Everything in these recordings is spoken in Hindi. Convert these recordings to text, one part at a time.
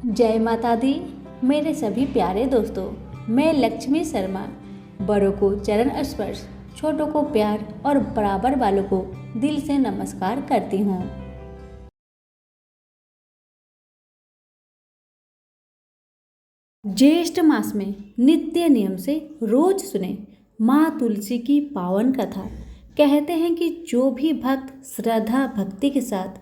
जय माता दी। मेरे सभी प्यारे दोस्तों, मैं लक्ष्मी शर्मा बड़ों को चरण स्पर्श, छोटों को प्यार और बराबर वालों को दिल से नमस्कार करती हूँ। ज्येष्ठ मास में नित्य नियम से रोज सुने माँ तुलसी की पावन कथा। कहते हैं कि जो भी भक्त श्रद्धा भक्ति के साथ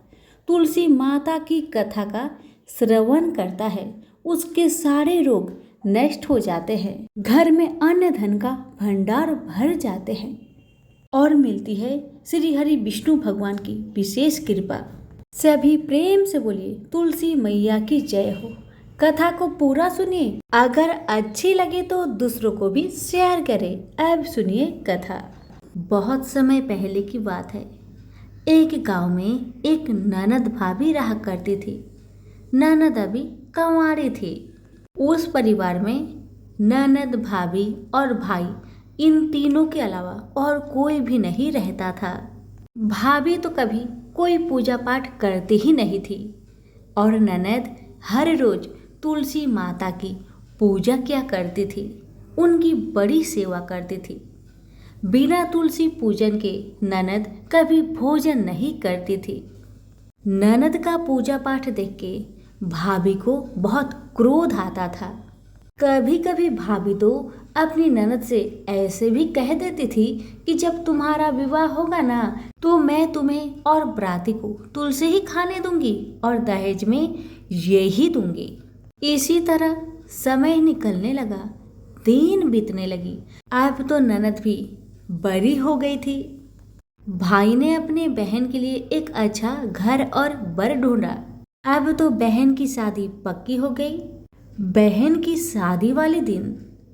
तुलसी माता की कथा का श्रवण करता है उसके सारे रोग नष्ट हो जाते हैं, घर में अन्न धन का भंडार भर जाते हैं और मिलती है श्री हरि विष्णु भगवान की विशेष कृपा। सभी प्रेम से बोलिए तुलसी मैया की जय हो। कथा को पूरा सुनिए, अगर अच्छी लगे तो दूसरों को भी शेयर करें। अब सुनिए कथा। बहुत समय पहले की बात है। एक गांव में एक ननद भाभी रहा करती थी। ननद अभी कंवारी थी। उस परिवार में ननद, भाभी और भाई, इन तीनों के अलावा और कोई भी नहीं रहता था। भाभी तो कभी कोई पूजा पाठ करती ही नहीं थी और ननद हर रोज तुलसी माता की पूजा किया करती थी, उनकी बड़ी सेवा करती थी। बिना तुलसी पूजन के ननद कभी भोजन नहीं करती थी। ननद का पूजा पाठ देख के भाभी को बहुत क्रोध आता था। कभी कभी भाभी तो अपनी ननद से ऐसे भी कह देती थी कि जब तुम्हारा विवाह होगा ना तो मैं तुम्हें और बराती को तुलसी ही खाने दूंगी और दहेज में ये ही दूंगी। इसी तरह समय निकलने लगा, दिन बीतने लगी। अब तो ननद भी बड़ी हो गई थी। भाई ने अपने बहन के लिए एक अच्छा घर और बर ढूंढा। अब तो बहन की शादी पक्की हो गई। बहन की शादी वाले दिन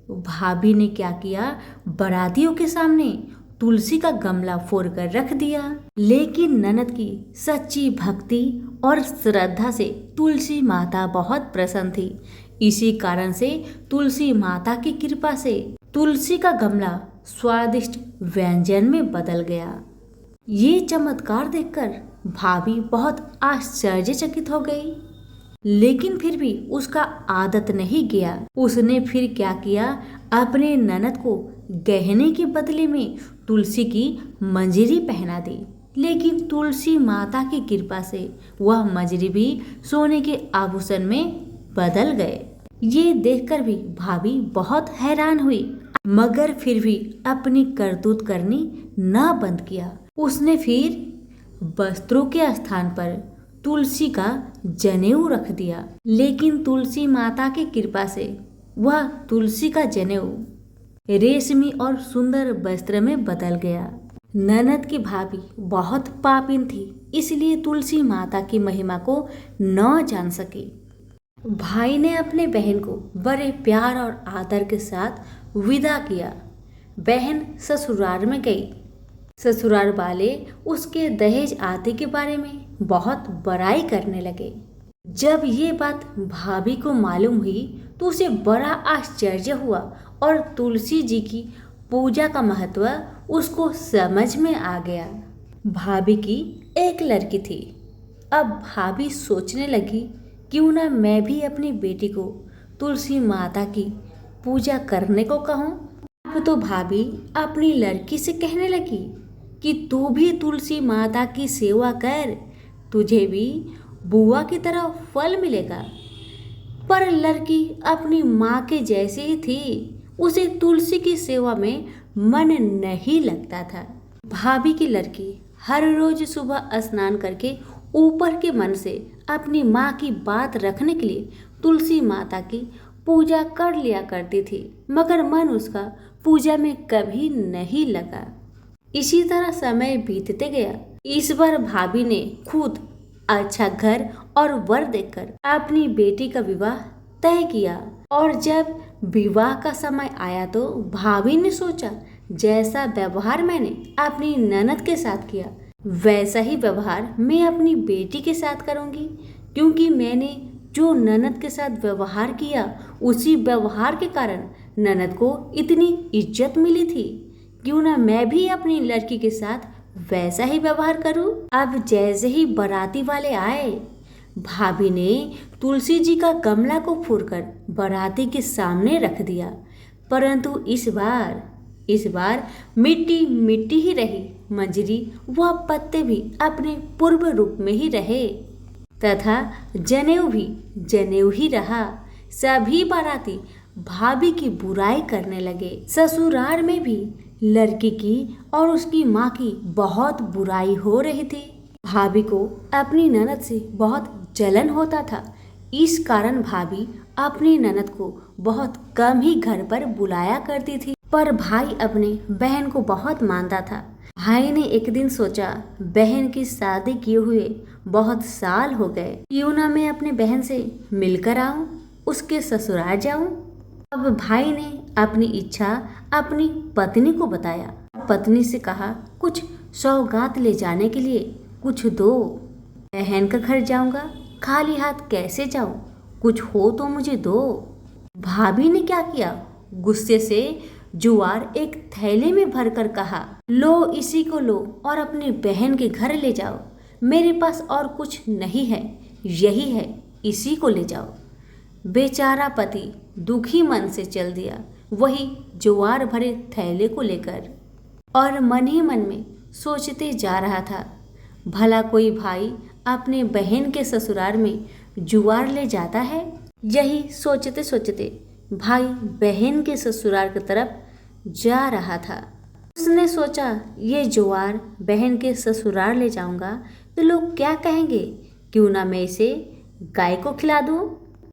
भाभी ने क्या किया, बारातियों के सामने तुलसी का गमला फोड़ कर रख दिया। लेकिन ननद की सच्ची भक्ति और श्रद्धा से तुलसी माता बहुत प्रसन्न थी। इसी कारण से तुलसी माता की कृपा से तुलसी का गमला स्वादिष्ट व्यंजन में बदल गया। ये चमत्कार देखकर भाभी बहुत आश्चर्यचकित हो गई, लेकिन फिर भी उसका आदत नहीं गया। उसने फिर क्या किया, अपने ननद को गहने के बदले में तुलसी की मंजरी पहना दी। लेकिन तुलसी माता की कृपा से वह मंजरी भी सोने के आभूषण में बदल गए। ये देखकर भी भाभी बहुत हैरान हुई, मगर फिर भी अपनी करतूत करनी न बंद किया। उसने फिर वस्त्रों के स्थान पर तुलसी का जनेऊ रख दिया। लेकिन तुलसी माता की कृपा से वह तुलसी का जनेऊ रेशमी और सुंदर वस्त्र में बदल गया। ननद की भाभी बहुत पापिन थी, इसलिए तुलसी माता की महिमा को न जान सकी। भाई ने अपने बहन को बड़े प्यार और आदर के साथ विदा किया। बहन ससुराल में गई। ससुराल वाले उसके दहेज आदि के बारे में बहुत बड़ाई करने लगे। जब ये बात भाभी को मालूम हुई तो उसे बड़ा आश्चर्य हुआ और तुलसी जी की पूजा का महत्व उसको समझ में आ गया। भाभी की एक लड़की थी। अब भाभी सोचने लगी, क्यों ना मैं भी अपनी बेटी को तुलसी माता की पूजा करने को कहूँ। अब तो भाभी अपनी लड़की से कहने लगी कि तू भी तुलसी माता की सेवा कर, तुझे भी बुआ की तरह फल मिलेगा। पर लड़की अपनी माँ के जैसी ही थी, उसे तुलसी की सेवा में मन नहीं लगता था। भाभी की लड़की हर रोज सुबह स्नान करके ऊपर के मन से अपनी माँ की बात रखने के लिए तुलसी माता की पूजा कर लिया करती थी, मगर मन उसका पूजा में कभी नहीं लगा। इसी तरह समय बीतते गया। इस बार भाभी ने खुद अच्छा घर और वर देखकर अपनी बेटी का विवाह तय किया और जब विवाह का समय आया तो भाभी ने सोचा, जैसा व्यवहार मैंने अपनी ननद के साथ किया वैसा ही व्यवहार मैं अपनी बेटी के साथ करूंगी, क्योंकि मैंने जो ननद के साथ व्यवहार किया उसी व्यवहार के कारण ननद को इतनी इज्जत मिली थी। क्यों ना मैं भी अपनी लड़की के साथ वैसा ही व्यवहार करूं। अब जैसे ही बाराती वाले आए, भाभी ने तुलसी जी का गमला को फोड़कर बाराती के सामने रख दिया, परंतु इस बार मिट्टी मिट्टी ही रही। मंजरी व पत्ते भी अपने पूर्व रूप में ही रहे तथा जनेऊ भी जनेऊ ही रहा। सभी बाराती भाभी की बुराई करने लगे। ससुराल में भी लड़की की और उसकी माँ की बहुत बुराई हो रही थी। भाभी को अपनी ननद से बहुत जलन होता था। इस कारण भाभी अपनी ननद को बहुत कम ही घर पर बुलाया करती थी, पर भाई अपने बहन को बहुत मानता था। भाई ने एक दिन सोचा, बहन की शादी किए हुए बहुत साल हो गए, क्यों ना मैं अपने बहन से मिलकर आऊं, उसके ससुराल जाऊं। अब भाई ने अपनी इच्छा अपनी पत्नी को बताया। पत्नी से कहा, कुछ सौगात ले जाने के लिए कुछ दो। बहन का घर जाऊंगा, खाली हाथ कैसे जाऊं, कुछ हो तो मुझे दो। भाभी ने क्या किया, गुस्से से जुआर एक थैले में भरकर कहा, लो इसी को लो और अपनी बहन के घर ले जाओ। मेरे पास और कुछ नहीं है, यही है, इसी को ले जाओ। बेचारा पति दुखी मन से चल दिया, वही जुआर भरे थैले को लेकर, और मन ही मन में सोचते जा रहा था, भला कोई भाई अपने बहन के ससुराल में जुआर ले जाता है। यही सोचते सोचते भाई बहन के ससुराल की तरफ जा रहा था। उसने सोचा, ये जुआर बहन के ससुराल ले जाऊंगा तो लोग क्या कहेंगे, क्यों ना मैं इसे गाय को खिला दूं।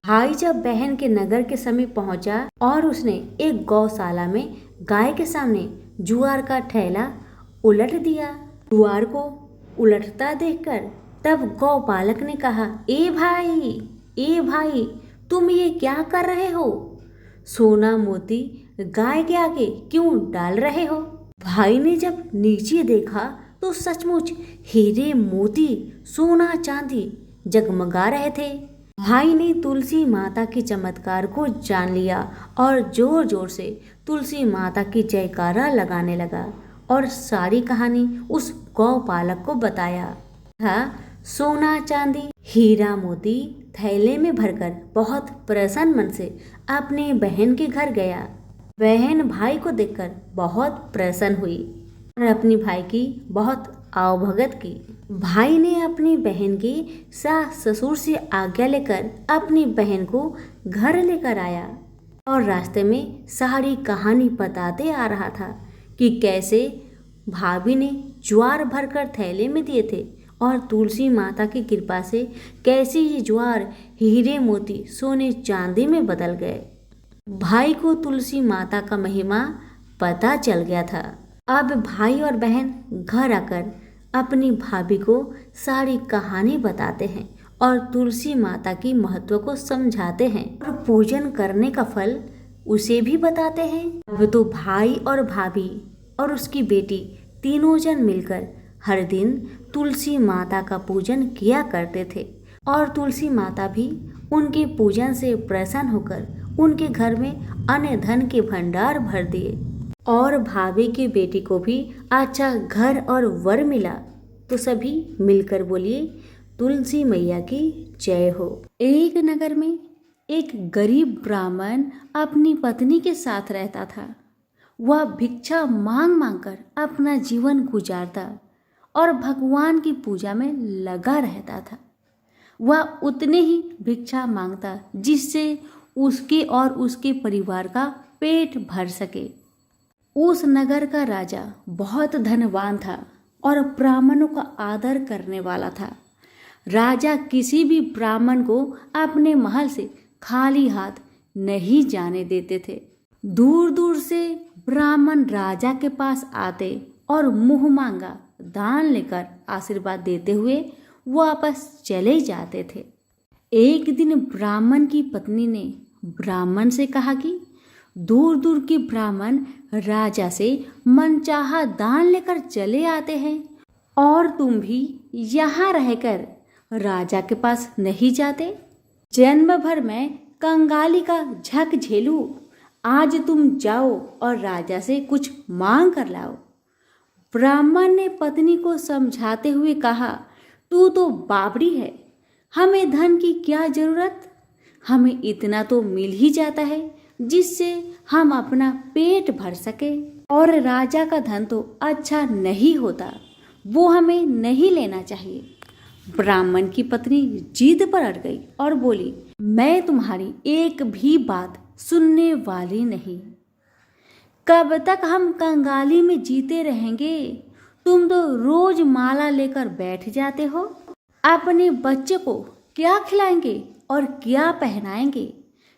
भाई जब बहन के नगर के समीप पहुंचा और उसने एक गौशाला में गाय के सामने जुआर का थैला उलट दिया। जुआर को उलटता देखकर तब गौपालक ने कहा, ए भाई तुम ये क्या कर रहे हो, सोना मोती गाय के आगे क्यों डाल रहे हो। भाई ने जब नीचे देखा तो सचमुच हीरे मोती सोना चांदी जगमगा रहे थे। भाई ने तुलसी माता के चमत्कार को जान लिया और जोर जोर से तुलसी माता की जयकारा लगाने लगा और सारी कहानी उस गौपालक को बताया था। सोना चांदी हीरा मोती थैले में भरकर बहुत प्रसन्न मन से अपने बहन के घर गया। बहन भाई को देखकर बहुत प्रसन्न हुई और अपनी भाई की बहुत आवभगत की। भाई ने अपनी बहन की सास ससुर से आज्ञा लेकर अपनी बहन को घर लेकर आया और रास्ते में सारी कहानी बताते आ रहा था कि कैसे भाभी ने ज्वार भरकर थैले में दिए थे और तुलसी माता की कृपा से कैसे ये ज्वार हीरे मोती सोने चांदी में बदल गए। भाई को तुलसी माता का महिमा पता चल गया था। अब भाई और बहन घर आकर अपनी भाभी को सारी कहानी बताते हैं और तुलसी माता की महत्व को समझाते हैं और पूजन करने का फल उसे भी बताते हैं। अब तो भाई और भाभी और उसकी बेटी तीनों जन मिलकर हर दिन तुलसी माता का पूजन किया करते थे और तुलसी माता भी उनके पूजन से प्रसन्न होकर उनके घर में अन्न धन के भंडार भर दिए और भाभी की बेटी को भी अच्छा घर और वर मिला। तो सभी मिलकर बोलिए, तुलसी मैया की जय हो। एक नगर में एक गरीब ब्राह्मण अपनी पत्नी के साथ रहता था। वह भिक्षा मांग मांग कर अपना जीवन गुजारता और भगवान की पूजा में लगा रहता था। वह उतने ही भिक्षा मांगता जिससे उसके और उसके परिवार का पेट भर सके। उस नगर का राजा बहुत धनवान था और ब्राह्मणों का आदर करने वाला था। राजा किसी भी ब्राह्मण को अपने महल से खाली हाथ नहीं जाने देते थे। दूर दूर से ब्राह्मण राजा के पास आते और मुंह मांगा दान लेकर आशीर्वाद देते हुए वापस चले जाते थे। एक दिन ब्राह्मण की पत्नी ने ब्राह्मण से कहा कि दूर दूर के ब्राह्मण राजा से मनचाहा दान लेकर चले आते हैं और तुम भी यहाँ रहकर राजा के पास नहीं जाते। जन्म भर मैं कंगाली का झक झेलूं, आज तुम जाओ और राजा से कुछ मांग कर लाओ। ब्राह्मण ने पत्नी को समझाते हुए कहा, तू तो बावड़ी है, हमें धन की क्या जरूरत, हमें इतना तो मिल ही जाता है जिससे हम अपना पेट भर सके। और राजा का धन तो अच्छा नहीं होता, वो हमें नहीं लेना चाहिए। ब्राह्मण की पत्नी जिद पर अड़ गई और बोली, मैं तुम्हारी एक भी बात सुनने वाली नहीं। कब तक हम कंगाली में जीते रहेंगे? तुम तो रोज माला लेकर बैठ जाते हो। अपने बच्चे को क्या खिलाएंगे और क्या पहनाएंगे?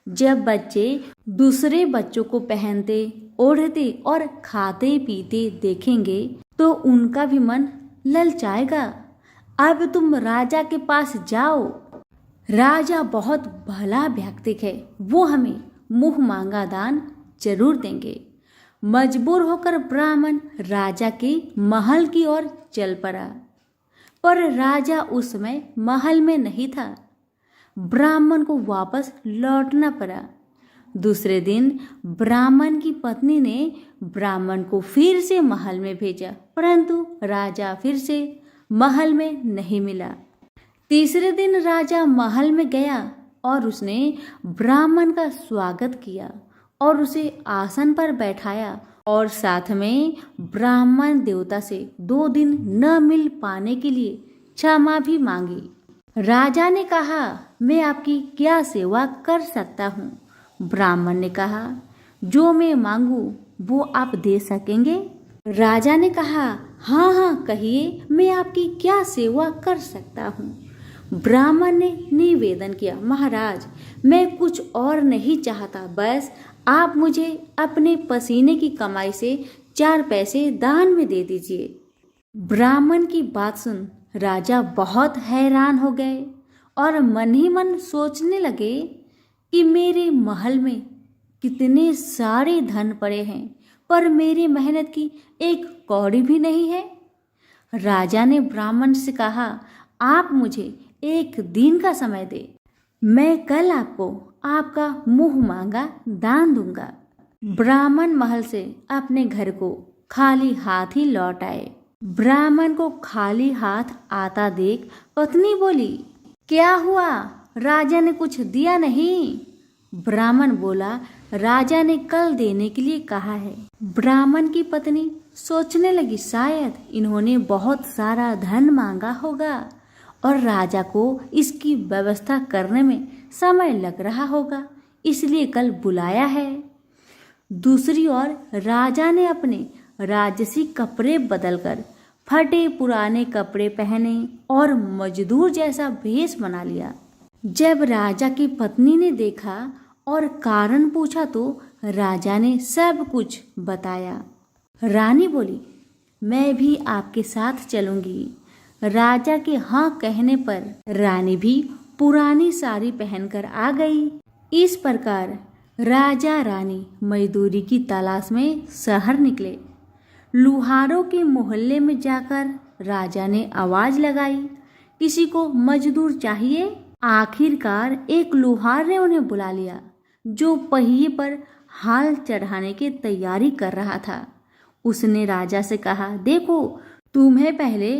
जब बच्चे दूसरे बच्चों को पहनते, ओढ़ते और खाते पीते देखेंगे तो उनका भी मन ललचाएगा। अब तुम राजा के पास जाओ। राजा बहुत भला व्यक्ति है, वो हमें मुंह मांगा दान जरूर देंगे। मजबूर होकर ब्राह्मण राजा के महल की ओर चल पड़ा, पर राजा उस समय महल में नहीं था। ब्राह्मण को वापस लौटना पड़ा। दूसरे दिन ब्राह्मण की पत्नी ने ब्राह्मण को फिर से महल में भेजा, परंतु राजा फिर से महल में नहीं मिला। तीसरे दिन राजा महल में गया और उसने ब्राह्मण का स्वागत किया और उसे आसन पर बैठाया और साथ में ब्राह्मण देवता से 2 दिन न मिल पाने के लिए क्षमा भी मांगी। राजा ने कहा, मैं आपकी क्या सेवा कर सकता हूँ? ब्राह्मण ने कहा, जो मैं मांगू वो आप दे सकेंगे? राजा ने कहा, हाँ हाँ कहिए, मैं आपकी क्या सेवा कर सकता हूँ? ब्राह्मण ने निवेदन किया, महाराज मैं कुछ और नहीं चाहता, बस आप मुझे अपने पसीने की कमाई से 4 पैसे दान में दे दीजिए। ब्राह्मण की बात सुन राजा बहुत हैरान हो गए और मन ही मन सोचने लगे कि मेरे महल में कितने सारे धन पड़े हैं, पर मेरी मेहनत की एक कौड़ी भी नहीं है। राजा ने ब्राह्मण से कहा, आप मुझे 1 दिन का समय दे, मैं कल आपको आपका मुंह मांगा दान दूंगा। ब्राह्मण महल से अपने घर को खाली हाथ ही लौट आए। ब्राह्मण को खाली हाथ आता देख पत्नी बोली, क्या हुआ, राजा ने कुछ दिया नहीं? ब्राह्मण बोला, राजा ने कल देने के लिए कहा है। ब्राह्मण की पत्नी सोचने लगी, शायद इन्होंने बहुत सारा धन मांगा होगा और राजा को इसकी व्यवस्था करने में समय लग रहा होगा, इसलिए कल बुलाया है। दूसरी ओर राजा ने अपने राजसी कपड़े बदलकर फटे पुराने कपड़े पहने और मजदूर जैसा भेष बना लिया। जब राजा की पत्नी ने देखा और कारण पूछा तो राजा ने सब कुछ बताया। रानी बोली, मैं भी आपके साथ चलूंगी। राजा के हाँ कहने पर रानी भी पुरानी साड़ी पहनकर आ गई। इस प्रकार राजा रानी मजदूरी की तलाश में शहर निकले। लुहारों के मोहल्ले में जाकर राजा ने आवाज लगाई, किसी को मजदूर चाहिए? आखिरकार एक लुहार ने उन्हें बुला लिया, जो पहिए पर हाल चढ़ाने की तैयारी कर रहा था। उसने राजा से कहा, देखो तुम्हें पहले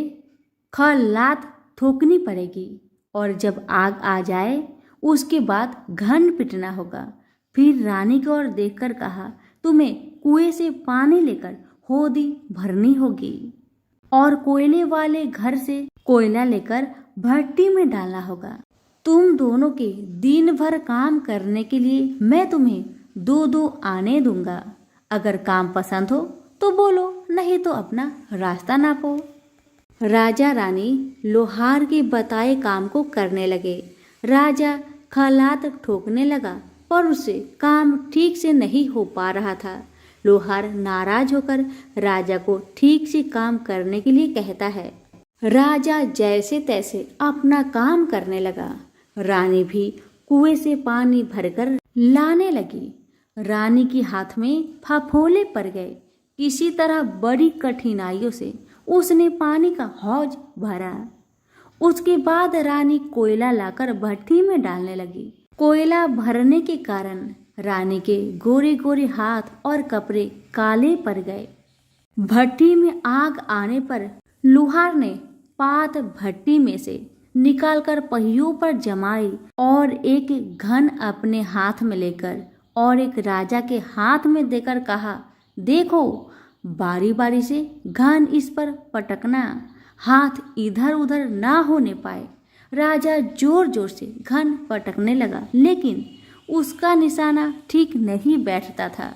खलात ठोकनी पड़ेगी और जब आग आ जाए उसके बाद घन पिटना होगा। फिर रानी की ओर देखकर कहा, तुम्हें कुएं से पानी लेकर होदी भरनी होगी और कोयले वाले घर से कोयला लेकर भट्टी में डालना होगा। तुम दोनों के दिन भर काम करने के लिए मैं तुम्हें 2-2 आने दूंगा। अगर काम पसंद हो तो बोलो, नहीं तो अपना रास्ता नापो। राजा रानी लोहार के बताए काम को करने लगे। राजा खलात ठोकने लगा पर उससे काम ठीक से नहीं हो पा रहा था। लोहार नाराज होकर राजा को ठीक से काम करने के लिए कहता है। राजा जैसे तैसे अपना काम करने लगा। रानी भी कुएं से पानी भरकर लाने लगी। रानी के हाथ में फफोले पड़ गए। किसी तरह बड़ी कठिनाइयों से उसने पानी का हौज भरा। उसके बाद रानी कोयला लाकर भट्टी में डालने लगी। कोयला भरने के कारण रानी के गोरे गोरे हाथ और कपड़े काले पड़ गए। भट्टी में आग आने पर लुहार ने पात भट्टी में से निकालकर पहियों पर जमाई और एक घन अपने हाथ में लेकर और एक राजा के हाथ में देकर कहा, देखो, बारी बारी से घन इस पर पटकना, हाथ इधर उधर ना होने पाए। राजा जोर जोर से घन पटकने लगा, लेकिन उसका निशाना ठीक नहीं बैठता था।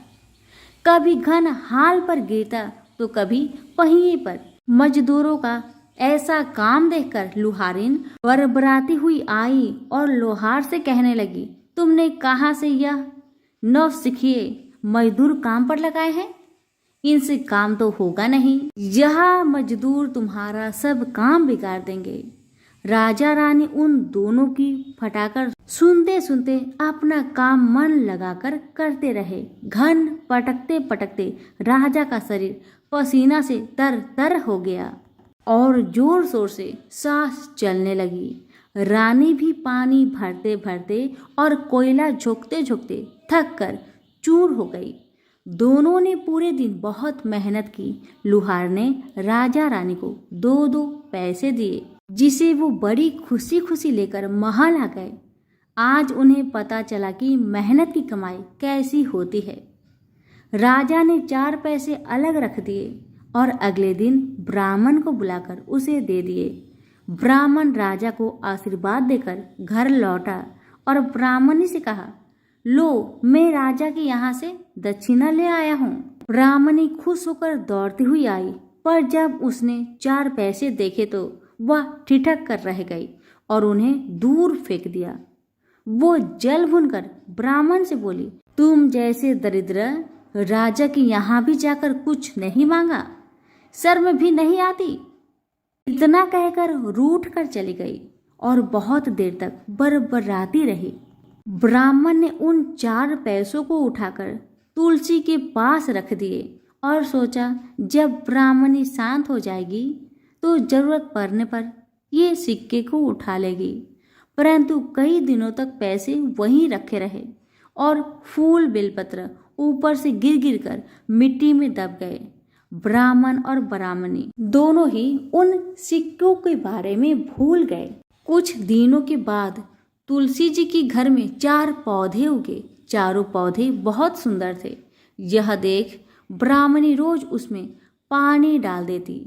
कभी घन हाल पर गिरता तो कभी पहिए पर। मजदूरों का ऐसा काम देखकर लुहारिन बरबराती हुई आई और लोहार से कहने लगी, तुमने कहाँ से यह नौसिखिए मजदूर काम पर लगाए हैं? इनसे काम तो होगा नहीं। यह मजदूर तुम्हारा सब काम बिगाड़ देंगे। राजा रानी उन दोनों की फटाकर सुनते सुनते अपना काम मन लगाकर करते रहे। घन पटकते पटकते राजा का शरीर पसीना से तर तर हो गया और जोर शोर से सांस चलने लगी। रानी भी पानी भरते भरते और कोयला झोंकते झोंकते थक कर चूर हो गई। दोनों ने पूरे दिन बहुत मेहनत की। लुहार ने राजा रानी को 2-2 पैसे दिए, जिसे वो बड़ी खुशी खुशी लेकर महल आ गए। आज उन्हें पता चला कि मेहनत की कमाई कैसी होती है। राजा ने 4 पैसे अलग रख दिए और अगले दिन ब्राह्मण को बुलाकर उसे दे दिए। ब्राह्मण राजा को आशीर्वाद देकर घर लौटा और ब्राह्मणी से कहा, लो, मैं राजा के यहाँ से दक्षिणा ले आया हूँ। ब्राह्मणी खुश होकर दौड़ती हुई आई, पर जब उसने 4 पैसे देखे तो वह ठिठक कर रह गई और उन्हें दूर फेंक दिया। वो जल भूनकर ब्राह्मण से बोली, तुम जैसे दरिद्र राजा के यहाँ भी जाकर कुछ नहीं मांगा, शर्म भी नहीं आती। इतना कहकर रूठ कर चली गई और बहुत देर तक बरबराती रही। ब्राह्मण ने उन 4 पैसों को उठाकर तुलसी के पास रख दिए और सोचा, जब ब्राह्मणी शांत हो जाएगी तो जरूरत पड़ने पर ये सिक्के को उठा लेगी। परंतु कई दिनों तक पैसे वहीं रखे रहे और फूल बेलपत्र ऊपर से गिर गिर कर मिट्टी में दब गए। ब्राह्मण और ब्राह्मणी दोनों ही उन सिक्कों के बारे में भूल गए। कुछ दिनों के बाद तुलसी जी के घर में 4 पौधे उगे। चारों पौधे बहुत सुंदर थे। यह देख ब्राह्मणी रोज उसमें पानी डाल देती।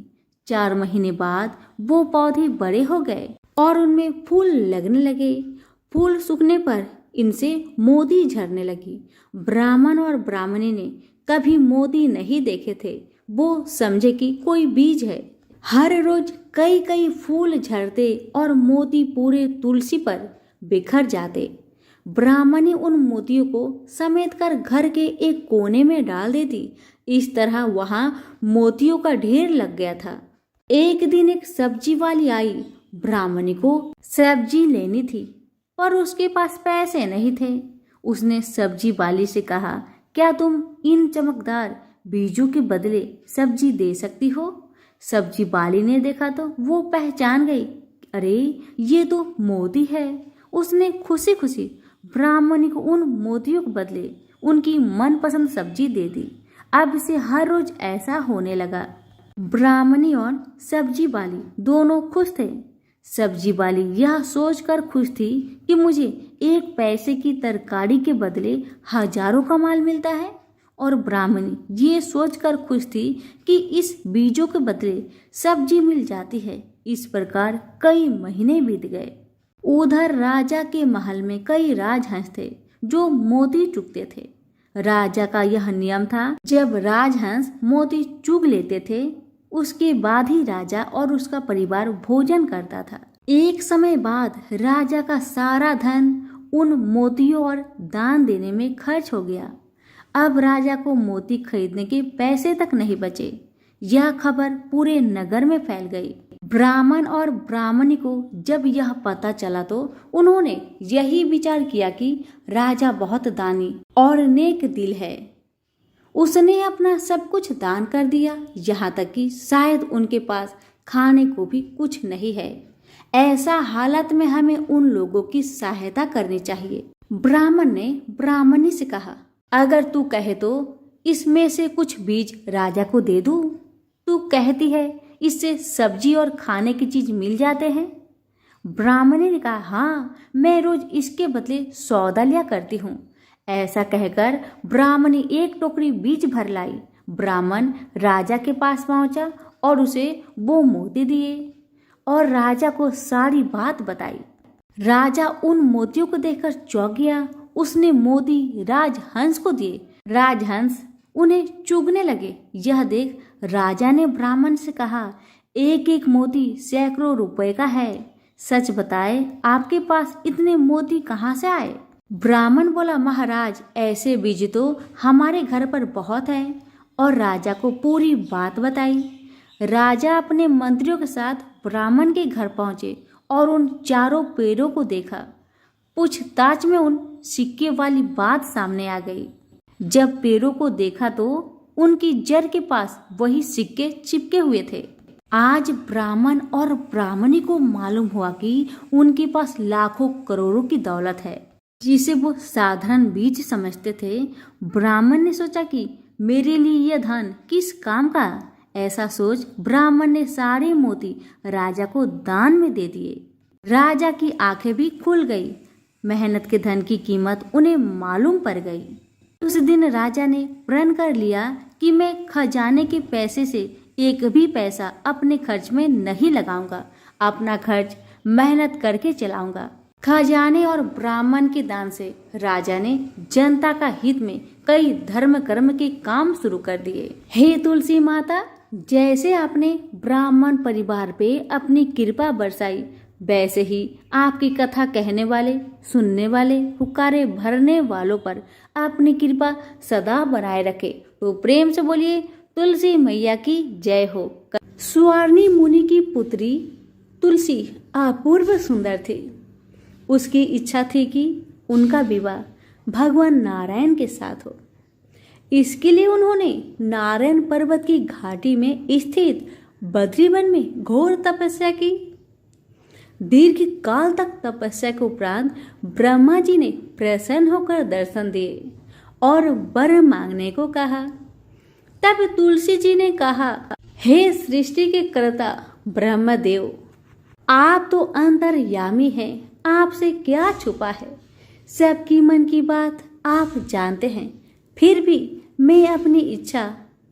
4 महीने बाद वो पौधे बड़े हो गए और उनमें फूल लगने लगे। फूल सूखने पर इनसे मोती झरने लगी। ब्राह्मण और ब्राह्मणी ने कभी मोती नहीं देखे थे। वो समझे कि कोई बीज है। हर रोज कई कई फूल झरते और मोती पूरे तुलसी पर बिखर जाते। ब्राह्मणी उन मोतियों को समेट कर घर के एक कोने में डाल देती। इस तरह वहां मोतियों का ढेर लग गया था। एक दिन एक सब्जी वाली आई। ब्राह्मणी को सब्जी लेनी थी, पर उसके पास पैसे नहीं थे। उसने सब्जी वाली से कहा, क्या तुम इन चमकदार बीजों के बदले सब्जी दे सकती हो? सब्जी वाली ने देखा तो वो पहचान गई, अरे ये तो मोती है। उसने खुशी खुशी ब्राह्मणी को उन मोतियों के बदले उनकी मनपसंद सब्जी दे दी। अब से हर रोज ऐसा होने लगा। ब्राह्मणी और सब्जी वाली दोनों खुश थे। सब्जी वाली यह सोचकर खुश थी कि मुझे 1 पैसे की तरकारी के बदले हजारों का माल मिलता है, और ब्राह्मणी ये सोचकर खुश थी कि इस बीजों के बदले सब्जी मिल जाती है। इस प्रकार कई महीने बीत गए। उधर राजा के महल में कई राजहंस थे जो मोती चुगते थे। राजा का यह नियम था, जब राजहंस मोती चुग लेते थे उसके बाद ही राजा और उसका परिवार भोजन करता था। एक समय बाद राजा का सारा धन उन मोतियों और दान देने में खर्च हो गया। अब राजा को मोती खरीदने के पैसे तक नहीं बचे। यह खबर पूरे नगर में फैल गई। ब्राह्मण और ब्राह्मणी को जब यह पता चला तो उन्होंने यही विचार किया कि राजा बहुत दानी और नेक दिल है। उसने अपना सब कुछ दान कर दिया, यहाँ तक कि शायद उनके पास खाने को भी कुछ नहीं है। ऐसा हालत में हमें उन लोगों की सहायता करनी चाहिए। ब्राह्मण ने ब्राह्मणी से कहा, अगर तू कहे तो इसमें से कुछ बीज राजा को दे दूं। तू कहती है इससे सब्जी और खाने की चीज मिल जाते हैं। ब्राह्मणी ने कहा, हाँ, मैं रोज इसके बदले सौदा लिया करती हूँ। ऐसा कहकर ब्राह्मणी एक टोकरी बीज भर लाई। ब्राह्मण राजा के पास पहुंचा और उसे वो मोती दिए और राजा को सारी बात बताई। राजा उन मोतियों को देखकर चौंक गया। उसने मोती राजहंस को दिए। राजहंस उन्हें चुगने लगे। यह देख राजा ने ब्राह्मण से कहा, एक एक मोती सैकड़ों रुपए का है। सच बताए, आपके पास इतने मोती कहाँ से आए? ब्राह्मण बोला, महाराज, ऐसे बीज तो हमारे घर पर बहुत है। और राजा को पूरी बात बताई। राजा अपने मंत्रियों के साथ ब्राह्मण के घर पहुंचे और उन चारों पेड़ों को देखा। पूछताछ में उन सिक्के वाली बात सामने आ गई। जब पेड़ों को देखा तो उनकी जड़ के पास वही सिक्के चिपके हुए थे। आज ब्राह्मण और ब्राह्मणी को मालूम हुआ कि उनके पास लाखों करोड़ों की दौलत है, जिसे वो साधारण बीज समझते थे। ब्राह्मण ने सोचा कि मेरे लिए यह धन किस काम का। ऐसा सोच ब्राह्मण ने सारे मोती राजा को दान में दे दिए। राजा की आंखें भी खुल गई। मेहनत के धन की कीमत उन्हें मालूम पड़ गई। उस दिन राजा ने प्रण कर लिया कि मैं खजाने के पैसे से एक भी पैसा अपने खर्च में नहीं लगाऊंगा। अपना खर्च मेहनत करके चलाऊंगा। खजाने और ब्राह्मण के दान से राजा ने जनता का हित में कई धर्म कर्म के काम शुरू कर दिए। हे तुलसी माता, जैसे आपने ब्राह्मण परिवार पे अपनी कृपा बरसाई, वैसे ही आपकी कथा कहने वाले, सुनने वाले, हुक्कारे भरने वालों पर अपनी कृपा सदा बनाए रखे। तो प्रेम से बोलिए, तुलसी मैया की जय हो। स्वर्णी मुनि की पुत्री तुलसी अपूर्व सुंदर थी। उसकी इच्छा थी कि उनका विवाह भगवान नारायण के साथ हो। इसके लिए उन्होंने नारायण पर्वत की घाटी में स्थित बद्रीवन में घोर तपस्या की। दीर्घ काल तक तपस्या के उपरांत ब्रह्मा जी ने प्रसन्न होकर दर्शन दिए और वर मांगने को कहा। तब तुलसी जी ने कहा, हे सृष्टि के कर्ता ब्रह्मदेव, आप तो अंतर्यामी हैं, आपसे क्या छुपा है। सबकी मन की बात आप जानते हैं। फिर भी मैं अपनी इच्छा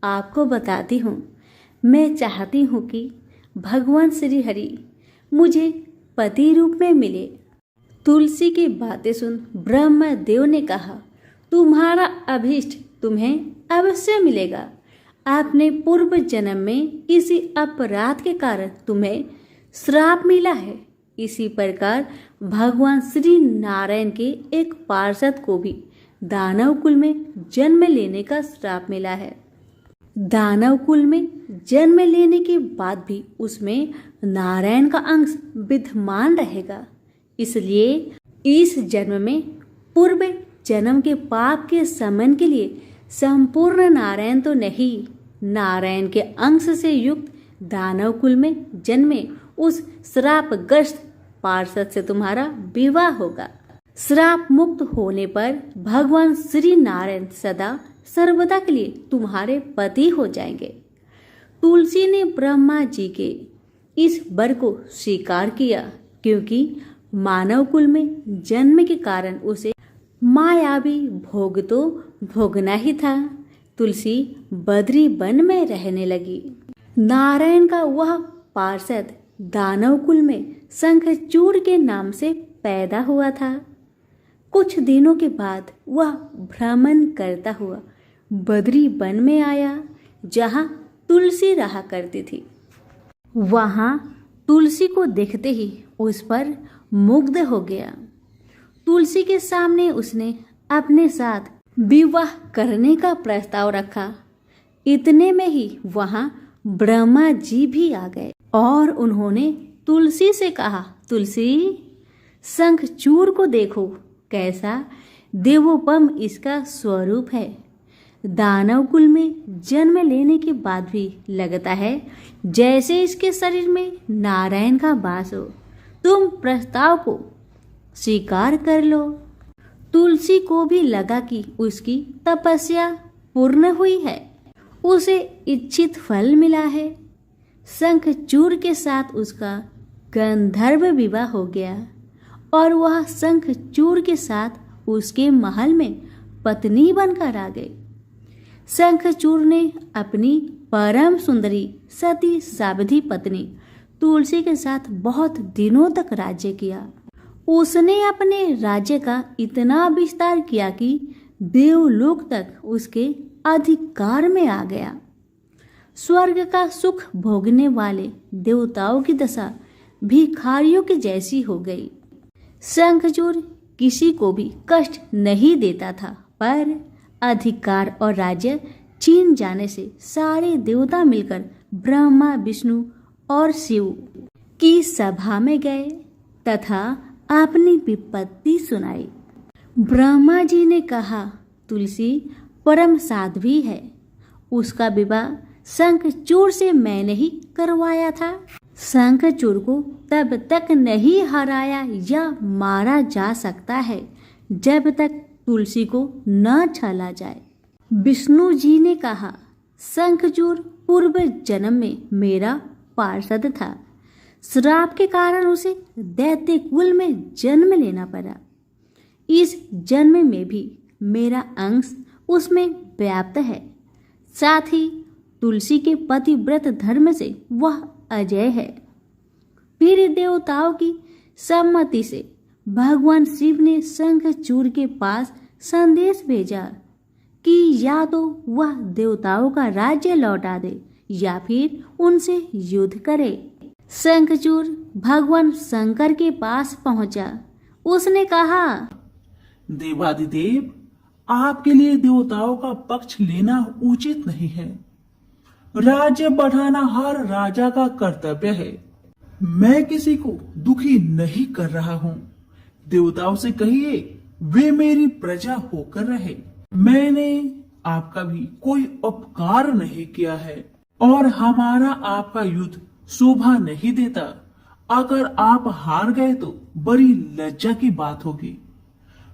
आपको बताती हूँ। मैं चाहती हूँ कि भगवान श्री हरि मुझे पति रूप में मिले। तुलसी की बातें सुन ब्रह्मदेव ने कहा, तुम्हारा अभीष्ट तुम्हें अवश्य मिलेगा। आपने पूर्व जन्म में किसी अपराध के कारण तुम्हें श्राप मिला है। इसी प्रकार भगवान श्री नारायण के एक पार्षद को भी दानव कुल में जन्म लेने का श्राप मिला है। दानव कुल में जन्म लेने के बाद भी उसमें नारायण का अंश विद्यमान रहेगा। इसलिए इस जन्म में पूर्व जन्म के पाप के शमन के लिए संपूर्ण नारायण तो नहीं, नारायण के अंश से युक्त दानव कुल में जन्मे उस श्रापग्रस्त पार्षद से तुम्हारा विवाह होगा। श्राप मुक्त होने पर भगवान श्री नारायण सदा सर्वदा के लिए तुम्हारे पति हो जाएंगे। तुलसी ने ब्रह्मा जी के इस वर को स्वीकार किया, क्योंकि मानव कुल में जन्म के कारण उसे मायावी भोग तो भोगना ही था। तुलसी बद्री वन में रहने लगी। नारायण का वह पार्षद दानव कुल में शंखचूड़ के नाम से पैदा हुआ था। कुछ दिनों के बाद वह भ्रमण करता हुआ बद्री वन में आया, जहाँ तुलसी रहा करती थी। वहाँ तुलसी को देखते ही उस पर मुग्ध हो गया। तुलसी के सामने उसने अपने साथ विवाह करने का प्रस्ताव रखा। इतने में ही वहाँ ब्रह्मा जी भी आ गए और उन्होंने तुलसी से कहा, तुलसी, शंखचूड़ को देखो, कैसा देवोपम इसका स्वरूप है। दानव कुल में जन्म लेने के बाद भी लगता है जैसे इसके शरीर में नारायण का वास हो। तुम प्रस्ताव को स्वीकार कर लो। तुलसी को भी लगा कि उसकी तपस्या पूर्ण हुई है, उसे इच्छित फल मिला है। शंखचूड़ के साथ उसका गंधर्व विवाह हो गया और वह शंखचूड़ के साथ उसके महल में पत्नी बनकर आ गई। शंखचूड़ ने अपनी परम सुंदरी सती सावधि पत्नी तुलसी के साथ बहुत दिनों तक राज्य किया। उसने अपने राज्य का इतना विस्तार किया कि देवलोक तक उसके अधिकार में आ गया। स्वर्ग का सुख भोगने वाले देवताओं की दशा भिखारियों की जैसी हो गई। शंखचूड़ किसी को भी कष्ट नहीं देता था, पर अधिकार और राज्य छीन जाने से सारे देवता मिलकर ब्रह्मा, विष्णु और शिव की सभा में गए तथा अपनी विपत्ति सुनाई। ब्रह्मा जी ने कहा, तुलसी परम साध्वी है, उसका विवाह शंखचूड़ से मैंने ही करवाया था। शंखचूड़ को तब तक नहीं हराया या मारा जा सकता है जब तक तुलसी को न छला जाए। विष्णु जी ने कहा, शंखचूड़ पूर्व जन्म में मेरा पार्षद था। श्राप के कारण उसे दैत्य कुल में जन्म लेना पड़ा। इस जन्म में भी मेरा अंश उसमें व्याप्त है। साथ ही तुलसी के पतिव्रत धर्म से वह अजय है। फिर देवताओं की सम्मति से भगवान शिव ने शंखचूड़ के पास संदेश भेजा कि या तो वह देवताओं का राज्य लौटा दे या फिर उनसे युद्ध करे। शंखचूड़ भगवान शंकर के पास पहुंचा। उसने कहा, देवादिदेव, आपके लिए देवताओं का पक्ष लेना उचित नहीं है। राज्य बढ़ाना हर राजा का कर्तव्य है। मैं किसी को दुखी नहीं कर रहा हूँ। देवताओं से कहिए वे मेरी प्रजा होकर रहे। मैंने आपका भी कोई उपकार नहीं किया है और हमारा आपका युद्ध शोभा नहीं देता। अगर आप हार गए तो बड़ी लज्जा की बात होगी।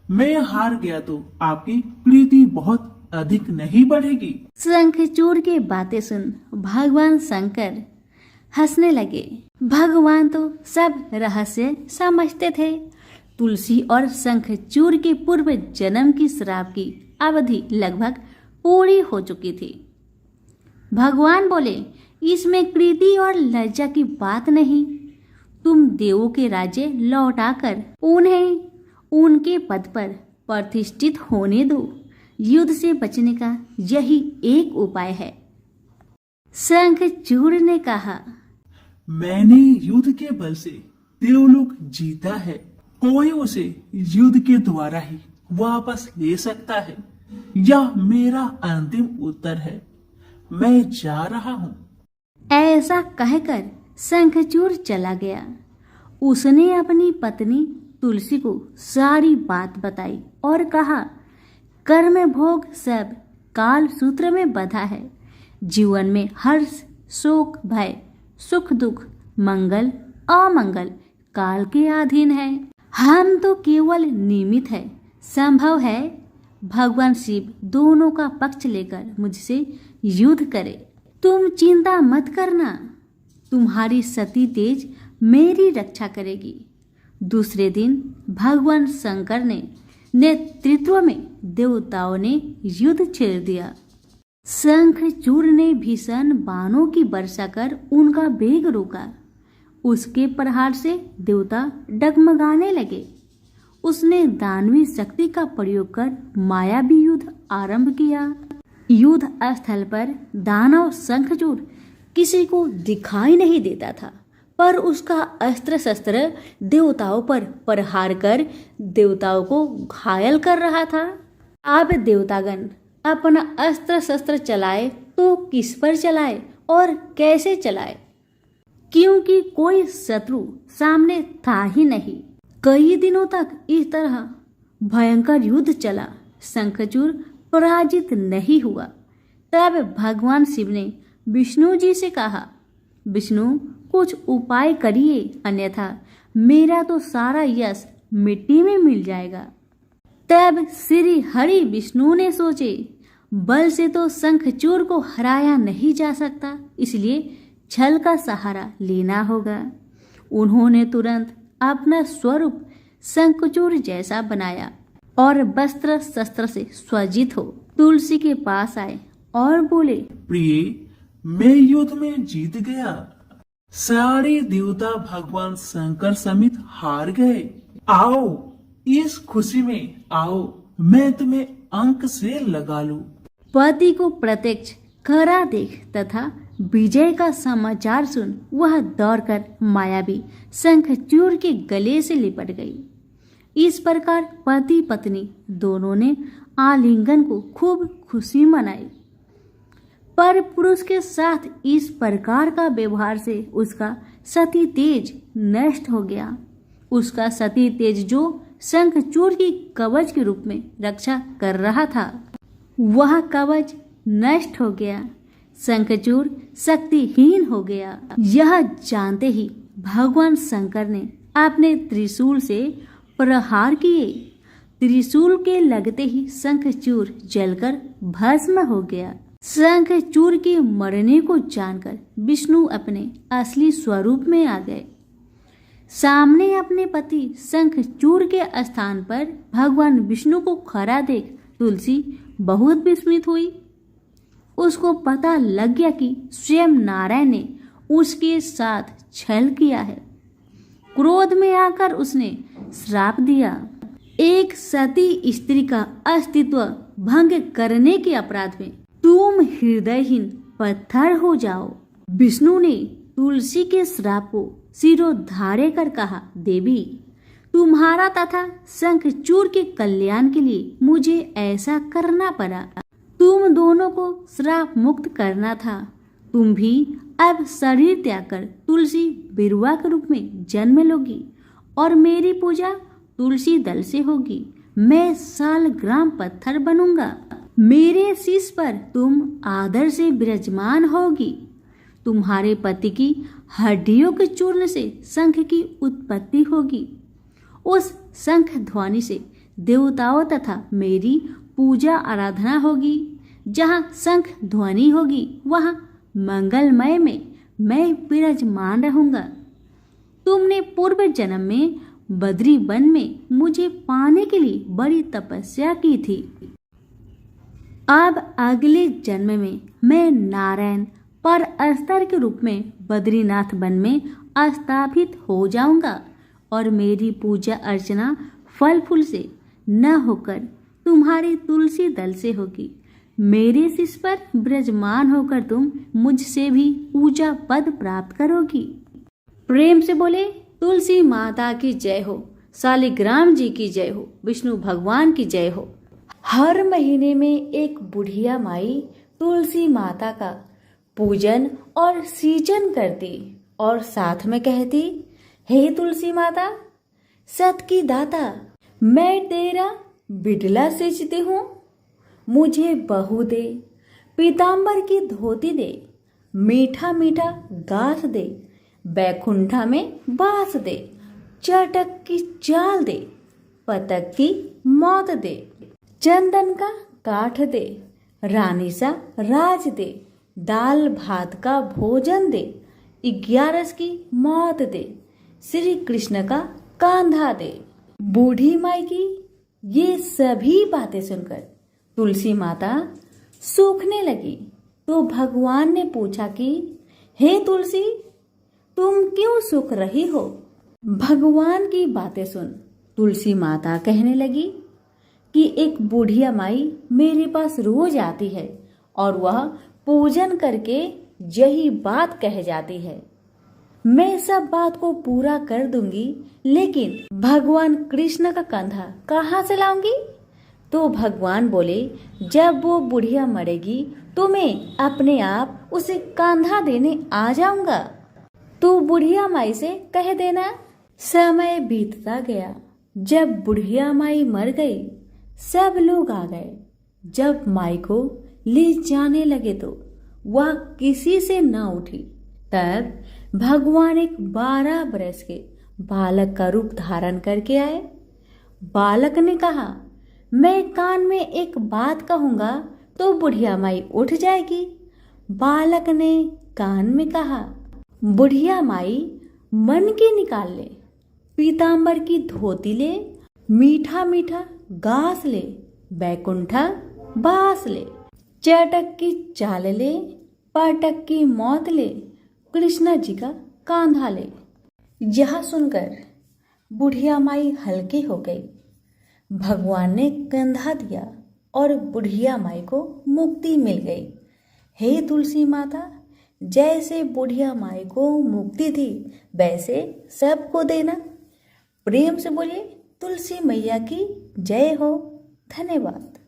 मैं हार गया तो आपकी प्रीति बहुत अधिक नहीं बढ़ेगी। शंखचूड़ की बातें सुन भगवान शंकर हंसने लगे। भगवान तो सब रहस्य समझते थे। तुलसी और शंखचूड़ के पूर्व जन्म की श्राप की अवधि लगभग पूरी हो चुकी थी। भगवान बोले, इसमें कृति और लज्जा की बात नहीं। तुम देवों के राज्य लौटाकर उन्हें उनके पद पर प्रतिष्ठित होने दो। युद्ध से बचने का यही एक उपाय है। शंखचूड़ ने कहा, मैंने युद्ध के बल से देवलोक जीता है। कोई उसे युद्ध के द्वारा ही वापस ले सकता है। यह मेरा अंतिम उत्तर है। मैं जा रहा हूँ। ऐसा कहकर शंखचूड़ चला गया। उसने अपनी पत्नी तुलसी को सारी बात बताई और कहा, कर्म भोग सब काल सूत्र में बंधा है। जीवन में हर्ष, शोक, भय, सुख, दुख, मंगल, अमंगल काल के अधीन है। हम तो केवल निमित्त है। संभव है भगवान शिव दोनों का पक्ष लेकर मुझसे युद्ध करे। तुम चिंता मत करना, तुम्हारी सती तेज मेरी रक्षा करेगी। दूसरे दिन भगवान शंकर ने नेतृत्व में देवताओं ने युद्ध छेड़ दिया। शंखचूड़ ने भीषण बाणों की वर्षा कर उनका वेग रोका। उसके प्रहार से देवता डगमगाने लगे। उसने दानवी शक्ति का प्रयोग कर मायावी युद्ध आरंभ किया। युद्ध स्थल पर दानव शंखचूड़ किसी को दिखाई नहीं देता था, पर उसका अस्त्र शस्त्र देवताओं पर प्रहार कर देवताओं को घायल कर रहा था। अब देवतागण अपना अस्त्र शस्त्र चलाए तो किस पर चलाए और कैसे चलाए, क्योंकि कोई शत्रु सामने था ही नहीं। कई दिनों तक इस तरह भयंकर युद्ध चला। शंखचूड़ पराजित नहीं हुआ। तब भगवान शिव ने विष्णु जी से कहा, विष्णु कुछ उपाय करिए, अन्यथा मेरा तो सारा यश मिट्टी में मिल जाएगा। तब श्री हरि विष्णु ने सोचे, बल से तो शंखचूड़ को हराया नहीं जा सकता, इसलिए छल का सहारा लेना होगा। उन्होंने तुरंत अपना स्वरूप शंखचूड़ जैसा बनाया और वस्त्र शस्त्र से सज्जित हो तुलसी के पास आए और बोले, प्रिय, मैं युद्ध में जीत गया। सारे देवता भगवान शंकर समेत हार गए। आओ, इस खुशी में आओ, मैं तुम्हें अंक से लगा लूं। पति को प्रत्यक्ष खरा देख तथा विजय का समाचार सुन वह दौड़कर मायावी शंखचूड़ के गले से लिपट गई। इस प्रकार पति पत्नी दोनों ने आलिंगन को खूब खुशी मनाई। पर पुरुष के साथ इस प्रकार का व्यवहार से उसका सती तेज नष्ट हो गया। उसका सती तेज जो शंखचूड़ की कवच के रूप में रक्षा कर रहा था, वह कवच नष्ट हो गया। शंखचूड़ शक्तिहीन हो गया। यह जानते ही भगवान शंकर ने अपने त्रिशूल से प्रहार किए। त्रिशूल के लगते ही शंखचूड़ जलकर भस्म हो गया। शंखचूड़ के मरने को जानकर विष्णु अपने असली स्वरूप में आ गए। सामने अपने पति शंखचूड़ के स्थान पर भगवान विष्णु को खड़ा देख तुलसी बहुत विस्मित हुई। उसको पता लग गया कि स्वयं नारायण ने उसके साथ छल किया है। क्रोध में आकर उसने श्राप दिया, एक सती स्त्री का अस्तित्व भंग करने के अपराध में तुम हृदयहीन पत्थर हो जाओ। विष्णु ने तुलसी के श्राप को सिरोधार्य कर कहा, देवी, तुम्हारा तथा शंखचूड़ के कल्याण के लिए मुझे ऐसा करना पड़ा। तुम दोनों को श्राप मुक्त करना था। तुम भी अब शरीर त्याग कर तुलसी बिरुवा के रूप में जन्म लोगी और मेरी पूजा तुलसी दल से होगी। मैं सालग्राम पत्थर बनूंगा। मेरे शीश पर तुम आदर से विराजमान होगी। तुम्हारे पति की हड्डियों के चूर्ण से शंख की उत्पत्ति होगी। उस शंख ध्वनि से देवताओं तथा मेरी पूजा आराधना होगी। जहाँ शंख ध्वनि होगी वहाँ मंगलमय में मैं विराजमान रहूंगा। तुमने पूर्व जन्म में बद्री वन में मुझे पाने के लिए बड़ी तपस्या की थी। अब अगले जन्म में मैं नारायण पर स्तर के रूप में बद्रीनाथ वन में स्थापित हो जाऊंगा और मेरी पूजा अर्चना फल फूल से न होकर तुम्हारी तुलसी दल से होगी। मेरे शीश पर विराजमान होकर तुम मुझसे भी पूजा पद प्राप्त करोगी। प्रेम से बोले, तुलसी माता की जय हो, शालिग्राम जी की जय हो, विष्णु भगवान की जय हो। हर महीने में एक बुढ़िया माई तुलसी माता का पूजन और सींचन करती और साथ में कहती, हे तुलसी माता, सत की दाता, मैं तेरा बिडला सींचती हूँ। मुझे बहू दे, पीताम्बर की धोती दे, मीठा मीठा गास दे, बैकुंठा में बास दे, चटक की चाल दे, पतक की मौत दे, चंदन का काठ दे, रानी सा राज दे, दाल भात का भोजन दे, 11 की मौत दे, श्री कृष्ण का कांधा दे। बूढ़ी माई की ये सभी बातें सुनकर तुलसी माता सूखने लगी। तो भगवान ने पूछा कि हे तुलसी, तुम क्यों सूख रही हो? भगवान की बातें सुन तुलसी माता कहने लगी कि एक बुढ़िया माई मेरे पास रोज आती है और वह पूजन करके यही बात कह जाती है। मैं सब बात को पूरा कर दूंगी, लेकिन भगवान कृष्ण का कंधा कहाँ से लाऊंगी? तो भगवान बोले, जब वो बुढ़िया मरेगी तो मैं अपने आप उसे कंधा देने आ जाऊंगा। तो बुढ़िया माई से कह देना। समय बीतता गया। जब बुढ़िया माई मर गई, सब लोग आ गए। जब माई को ले जाने लगे तो वह किसी से न उठी। तब भगवान एक 12 वर्ष के बालक का रूप धारण करके आए। बालक ने कहा, मैं कान में एक बात कहूंगा तो बुढ़िया माई उठ जाएगी। बालक ने कान में कहा, बुढ़िया माई, मन की निकाल ले, पीतांबर की धोती ले, मीठा मीठा गास ले, बैकुंठा बास ले, चटक की चाल ले, पाटक की मौत ले, कृष्णा जी का कांधा ले। यह सुनकर बुढ़िया माई हल्की हो गई। भगवान ने कंधा दिया और बुढ़िया माई को मुक्ति मिल गई। हे तुलसी माता, जैसे बुढ़िया माई को मुक्ति दी वैसे सबको देना। प्रेम से बोलिए तुलसी मैया की जय हो। धन्यवाद।